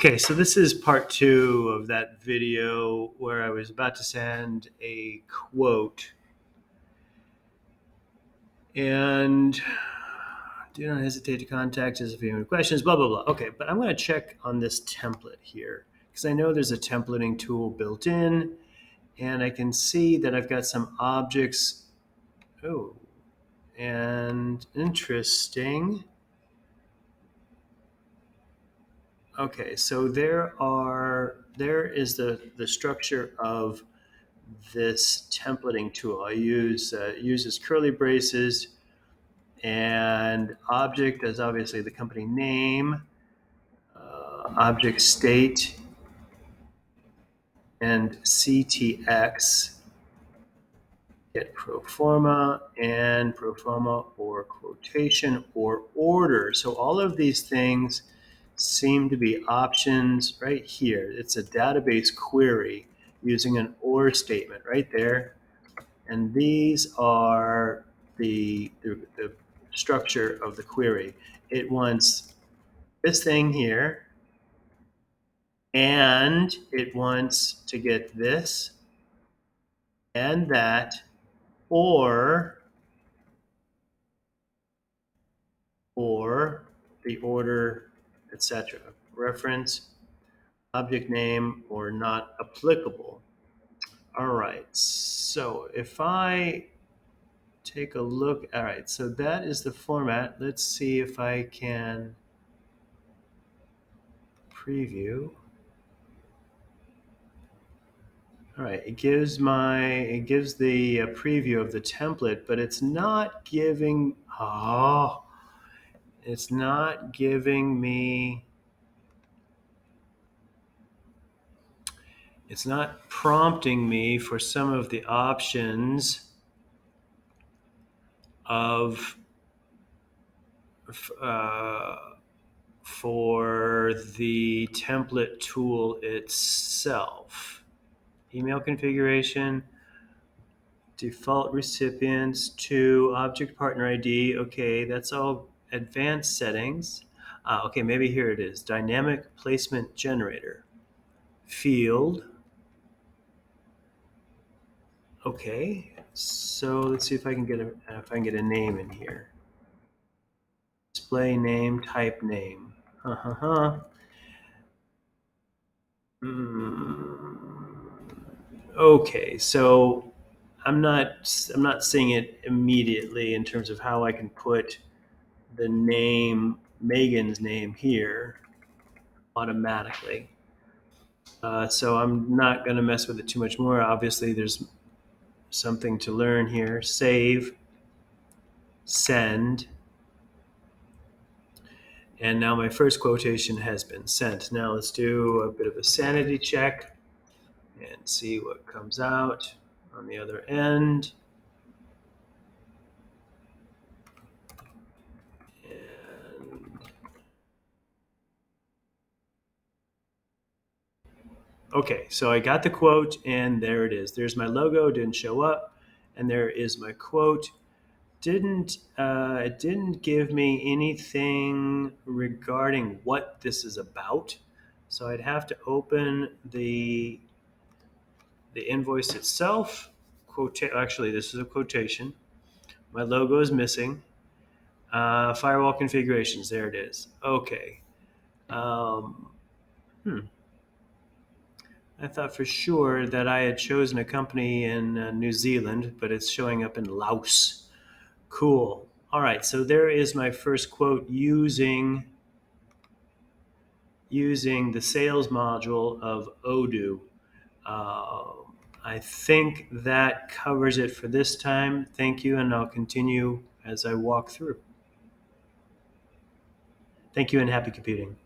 Okay, so this is part 2 of that video where I was about to send a quote. And do not hesitate to contact us if you have any questions, blah, blah, blah. Okay, but I'm going to check on this template here because I know there's a templating tool built in, and I can see that I've got some objects. Oh, and interesting. Okay, so there is the structure of this templating tool. I use uses curly braces, and object is obviously the company name, object state, and CTX. Get pro forma and pro forma or quotation or order. So all of these things seem to be options right here. It's a database query using an or statement right there. And these are the structure of the query. It wants this thing here, and it wants to get this and that, or the order, etc. Reference, object name, or not applicable. All right, so if I take a look, all right, so that is the format. Let's see if I can preview. All right, it gives the preview of the template, but it's not giving, it's not giving me, it's not prompting me for some of the options of for the template tool itself. Email configuration, default recipients to object partner ID. Okay, that's all advanced settings. Okay, maybe here it is. Dynamic placement generator. Field. Okay, so let's see if I can get a name in here. Display name, type name. Okay, so I'm not seeing it immediately in terms of how I can put the name, Megan's name here automatically. So I'm not going to mess with it too much more. Obviously, there's something to learn here. Save, send, and now my first quotation has been sent. Now let's do a bit of a sanity check and see what comes out on the other end. Okay, so I got the quote, and there it is. There's my logo, didn't show up, and there is my quote. It didn't give me anything regarding what this is about, so I'd have to open the invoice itself. Actually, this is a quotation. My logo is missing. Firewall configurations, there it is. Okay. I thought for sure that I had chosen a company in New Zealand, but it's showing up in Laos. Cool. All right, so there is my first quote using the sales module of Odoo. I think that covers it for this time. Thank you, and I'll continue as I walk through. Thank you, and happy computing.